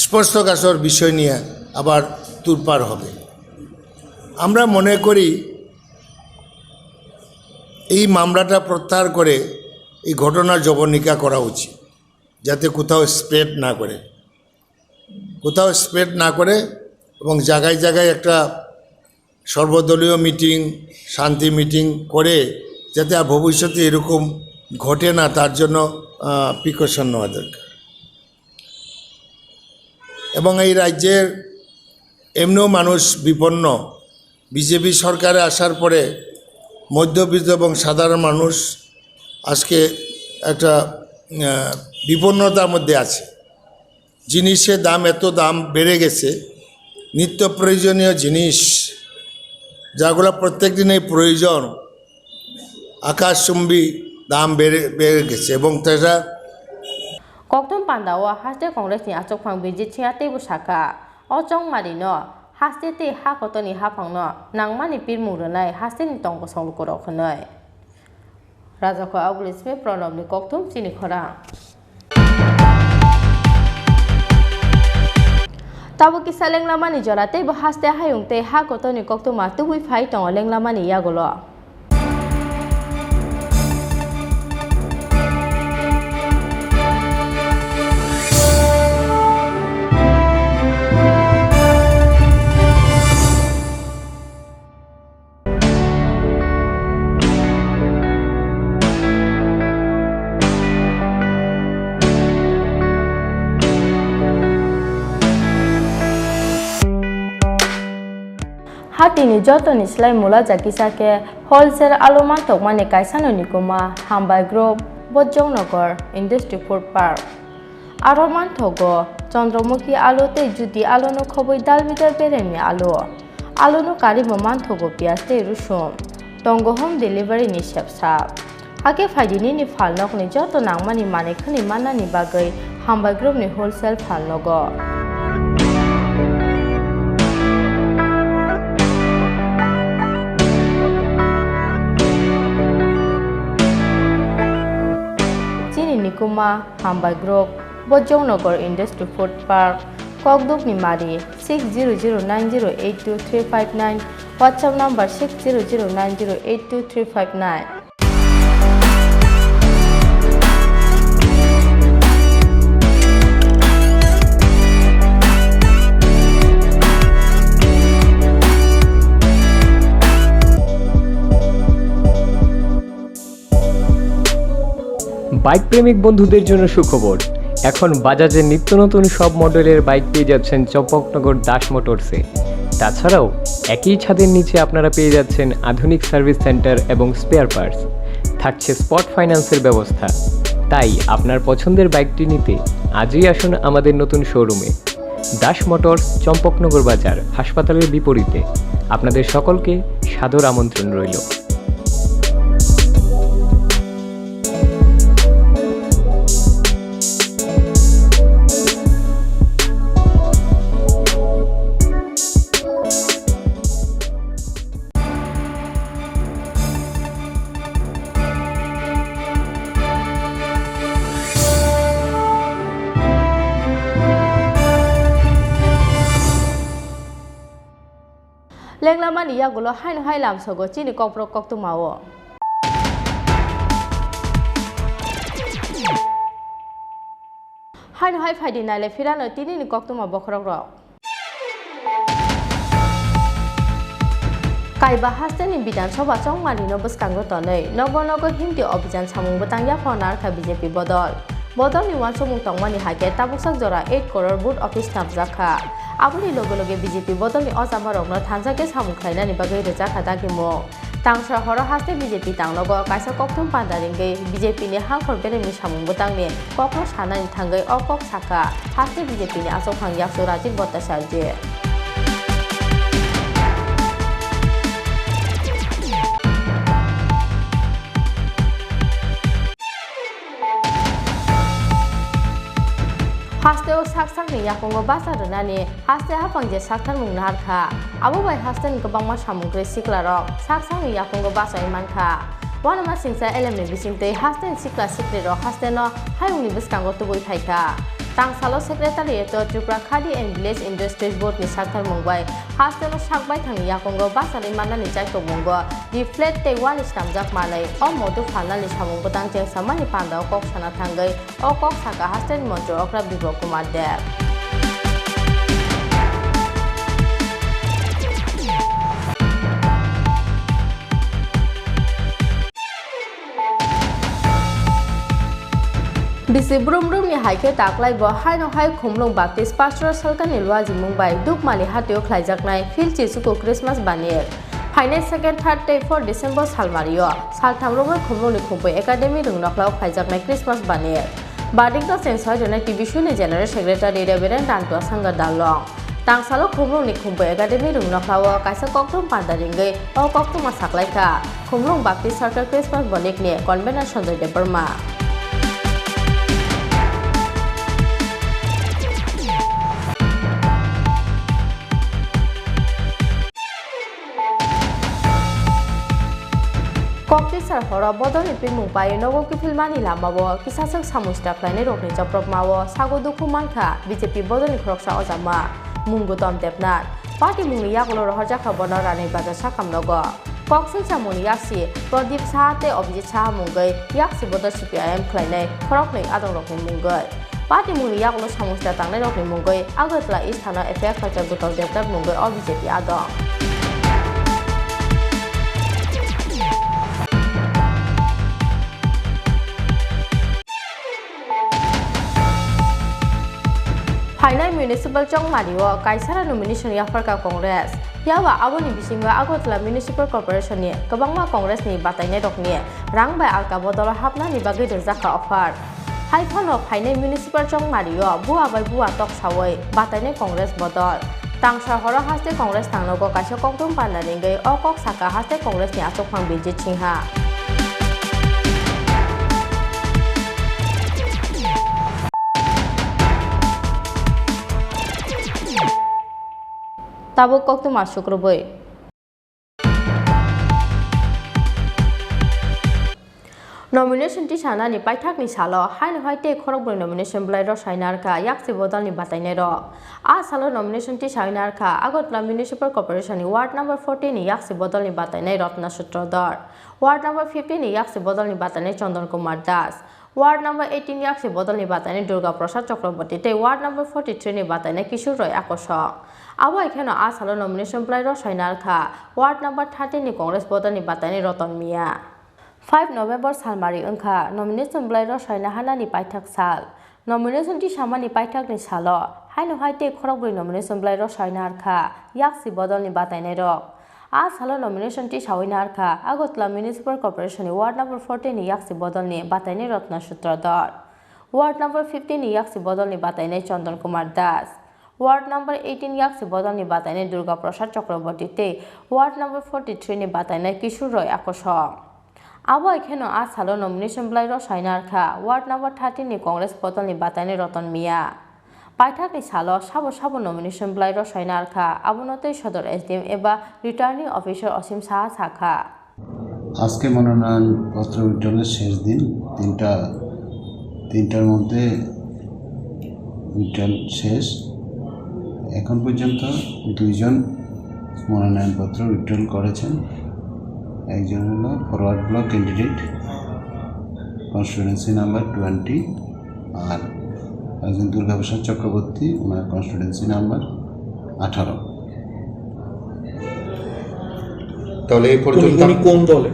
স্পর্শকাতর বিষয় নিয়ে আবার তোলপাড় হবে। আমরা মনে করি এই মামলাটা প্রত্যাহার করে এই ঘটনার জবনিকা করা উচিত, যাতে কোথাও স্প্রেড না করে এবং জায়গায় জায়গায় একটা সর্বদলীয় মিটিং, শান্তি মিটিং করে যাতে আর ভবিষ্যতে এরকম ঘটে না, তার জন্য প্রিকশন নেওয়া দরকার। এবং এই রাজ্যের এমনিও মানুষ বিপন্ন, বিজেপি সরকারে আসার পরে মধ্যবিত্ত এবং সাধারণ মানুষ আজকে একটা বিপন্নতার মধ্যে আছে। জিনিসের দাম এত বেড়ে গেছে, নিত্য প্রয়োজনীয় জিনিস যাগুলো প্রত্যেক দিনের প্রয়োজন আকাশচুম্বী দাম বেড়ে গেছে। এবং তারা Koktum Pandawa haste Congress ni achokphang bijit chhinga teibu saka ochong mari no haste te ha kotoni ha phangno nangmani pirmu ronai haste ni tongko songlu korok khonai Raja ko Agulisme Pranab ni Koktum Chini Khorang Tabu kisa lenglamani jora teibu haste hayung te ha kotoni Koktuma tubui phai tong lenglamani yagolo Hatini jotoni slai mula jakisake wholesale aluman tokmani kaisano nikuma hambai group Bojongnagar Industry Food Park Aroman thogo Chandramukhi alu te judi alu no khoboi dalbidar bereni alu no karibo man thogo pias te rusum tongo home delivery ni shepsa hake faidini ni falnok ni joto nangmani manekhani manani bagai hambai group ni wholesale falnogo Kuma Hambai Group Bojongnagar Industry Food Park Kokduk ni Mari 6009082359 WhatsApp number 6009082359 bike প্রেমিক বন্ধুদের জন্য সুখবর এখন বাজাজের নিত্য নতুন সব মডেলের bike পেয়ে যাচ্ছেন চম্পকনগর দাস মোটরসে তাছাড়াও একই ছাদের নিচে আপনারা পেয়ে যাচ্ছেন আধুনিক সার্ভিস সেন্টার এবং স্পেয়ার পার্টস থাকছে স্পট ফাইন্যান্সের ব্যবস্থা তাই আপনার পছন্দের বাইকটি নিতে আজই আসুন আমাদের নতুন শোরুমে দাস মোটরস চম্পকনগর বাজার হাসপাতালের বিপরীতে আপনাদের সকলকে সাদর আমন্ত্রণ রইল Lenglamani yagulo hain hailam sogo chini kopro koktumawo hain hai faidi nale firano tini ni koktuma bokrok ro Kaiba hasteni bidan soba chongmani no buskango tonei nogo hindi objan samung batang ya fonar kha BJP bodol ni wansomung tongmani hake tabuksak jora 8 crore boot office staff zakha abuni loge BJP bodol ni osama rokno thanjake samung khainani bagai reja khata kimo Tangsa horo haste BJP tanglogo kaisa koktum pandaringai BJP ni hangkhor beremni samung butangni kokno sanani thangai okok saka haste BJP ni asok phang yaksu Rajiv Bhattacharya haste o saksak ni yakongo basa runani haste hapangje sakthar mung narkha abo bai haste ni kabangma samungre siklarok saksak ni yakongo basa imankha wanama singsa LM ni bisingtei haste ni sikla siklero haste no hayungni biskango tubui thaika tangsalo secretariat Tripura Khadi and Village Industries Board ni sakthar mungbai haste no sakbai thangni yakongo basa imanani chaito mungo di flat te wal istamjak malai o modu phalnani samung butang cheng samani panda kok sana thangai o kok saka haste ni mantri okra Vibhor Kumar Dev Bisi brum ni haike taklai bo haino hai khumlung Baptist Pastoral Salkan ni lwaji Mumbai dukmani hatio khlaijaknai filchi suko Christmas banir Final 2nd 3rd day 4 December salmario salthamrongoi khumlung ni khumpai academy rungnaklao khlaijaknai Christmas banir Badingta sensoi jona TV show ni general secretary Reverend Dantua Sangha Dalong tangsalo khumlung ni khumpai academy rungnaklao kaisa koktum pandaringai o koktum masaklaika khumlung Baptist Circle Christmas banik ni convener Sanjay Debarma Koktisar horo bodoni pimung paye nogo kifilmani lambabo kisasak samusta plaine rokni chaprop mawo sago dukhu mankha BJP bodoni khoroksa ojama mungutom depnat party mungni yakolo rohja khabona rani baja sakam nogo koksin samuni yaksi Pradip Sahate Abhijit Saha mungai yaksi bodor CPIM khlainai khorokni adong rokni mungai party mungni yakolo samusta tangnai rokni mungai Agartala East Thana FA Culture Gutal Deptat mungai o BJP adong Hainai Municipal Chong Mario Kaisara nomination Yafarka Congress Yawa Aboni Bisinga Agartala Municipal Corporation ni kabangma Congress ni batainai rokni rangbai alka bodol hapna ni bagui rojaka offer Haiphono Hainai Municipal Chong Mario buwa bai buwa tok sawai batainai Congress bodol Tangsa horo haste Congress tangnogo kaisa koktum pandaringai okok saka haste Congress ni asok phang Bijit Singha Tabuk koktu masuk rubai. Nomination ti sana ni paithak ni salo haino haite khorokboi nomination blai ro sainar ka yaksi bodal ni batainai ro a salo nomination ti sainar ka Agartala Municipal Corporation ni ward number 14 ni yaksi bodal ni batainai Ratna Sutradhar ward number 15 ni yaksi bodal ni batainai Chandan Kumar Das Ward number 18 yaksi bodal ni batainai Durga Prasad Chakraborty te ward number 43 ni batainai Kishore Roy Akosok Abo ekhano asalo nomination blai ro sainar kha ward number 13 ni Congress bodal ni batainai Ratan Mia 5 November salmari ongkha nomination blai ro saina hana ni paithak sal nomination ti sama ni paithak ni salo haino haite khorokboi nomination blai ro sainar kha yaksi bodal ni batainai ro a salo nomination ti sawinar kha Agartala Municipal Corporation ni ward number 14 ni yaksi bodal ni batainai Ratna Sutradhar ward number 15 ni yaksi bodal ni batainai Chandan Kumar Das Ward number 18 yaksi bodal ni batainai Durga Prasad Chakraborty te ward number 43 ni batainai Kishore Roy Akosok Abo ekhano asalo nomination blai ro sainar kha ward number 13 ni Congress bodal ni batainai Ratan Mia paithak ni salo sabo nomination blai ro sainar kha abonotei Sodor SDM eba returning officer Asim Saha Sakha আজকে মনোনয়ন পত্র উইথড্রলের শেষ দিন তিনটার মধ্যে withdrawal শেষ এখন পর্যন্ত দুইজন মনোনয়নপত্র উইথড্রল করেছেন একজন হলো forward block candidate constituency number 20 আর একজন দুর্গাপ্রসাদ চক্রবর্তী ওনার কনস্টিটুয়েন্সি নাম্বার 18 তাহলে এই পর্যন্ত কোন দলে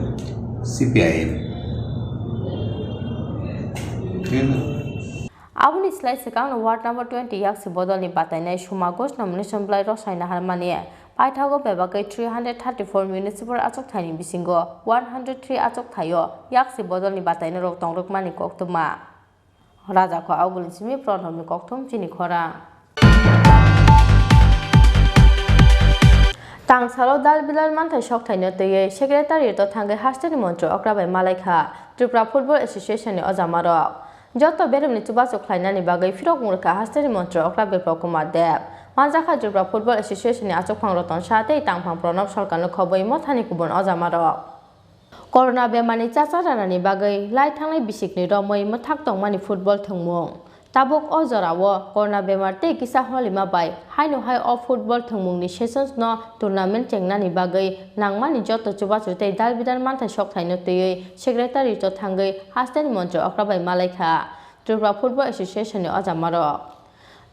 CPIM Aboni slide sekang ward number 20 yaksi bodal ni batainai Suma Ghosh nomination blai ro saina harmani Paithago bebagai 334 municipal achok thani bisingo 103 achok thayo yaksi bodolni bataina rok tongrokmani koktuma Raja ko augulin simi pronhomi koktum Chini Khorang Tangsalo dal bilal manthai sok thaino teye secretary to thangai hasteni mantro okrabai malaikha Tripura Football Association ni ojamarok Joto beremni chubachu khlainani bagai firok murka hasteni mantro okrabai prokuma deb Manjaka Tripura Football Association ni achokphang roton satei tangphang pranab sarkarno khoboi mothani kubun ojamarok Corona bemani chacharani bagai lai thanglai bisikni romoi mathak tongmani football thungmung tabuk ojorawo corona bemar tei kisa holima bai haino hai of football thungmungni sessions no tournament chengnani bagai nangmani joto chubachu tei dalbidal manthai sok thaino tei secretary to thangai hasteni mantro okrabai malaikha Tripura Football Association ni ojamarok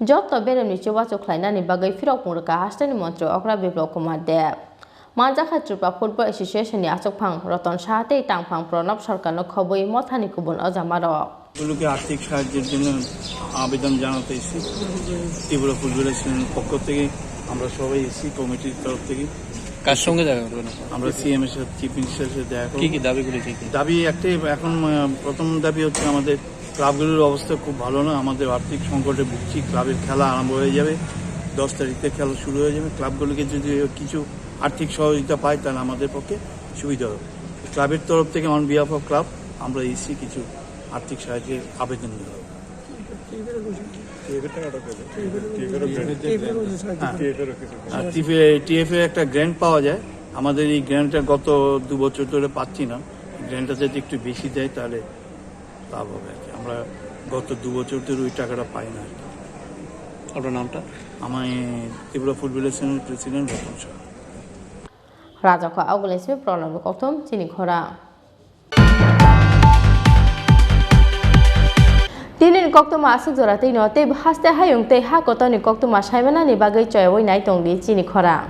Joto beremni chubachu khlainani bagai firok murka hasteni mantro okra biplop kumar deb Manjaka Tripura Football Association ni achokphang roton satei tangphang pranab sarkarno khoboi mothani kubun ojamarok গুলোকে আর্থিক সাহায্যের জন্য আবেদন জানাতে এসেছি Tripura football অ্যাসোসিয়েশনের পক্ষ থেকে আমরা সবাই এসেছি কমিটির তরফ থেকে কার সঙ্গে দেখা করবেন আমরা সিএম এর সাথে চিফ মিনিস্টারের সাথে দেখা করব কি দাবিগুলো কি দাবি একটাই এখন প্রথম দাবি হচ্ছে আমাদের ক্লাবগুলোর অবস্থা খুব ভালো না আমাদের আর্থিক সংকটে ভুগছি ক্লাবের খেলা আরম্ভ হয়ে যাবে 10 তারিখে খেলা শুরু হয়ে যাবে ক্লাবগুলোকে যদি কিছু আর্থিক সহযোগিতা পায় তাহলে আমাদের পক্ষে সুবিধা হবে ক্লাবের তরফ থেকে অন বিহাফ অফ ক্লাব আমরা এসেছি কিছু আর্থিক সাহায্যের আবেদন নিয়ে টিএফ এর একটা গ্র্যান্ট পাওয়া যায় আমাদের এই গ্র্যান্টটা গত 2 বছর ধরে পাচ্ছি না গ্র্যান্টটা যদি একটু বেশি দেয় তাহলে লাভ হবে আর কি আমরা গত 2 বছর ধরে ওই টাকাটা পাই না আর কি আপনার নামটা আমি ত্রিপুরা ফুটবল অ্যাসোসিয়েশনের president Ratan Shah Raja ko augulin simi pronhomi koktum Chini Khorang Dinin koktuma asuk jora tei no tei haste hayung tei ha kotoni koktuma saimana ni bagai choyoi nai tongdi Chini Khorang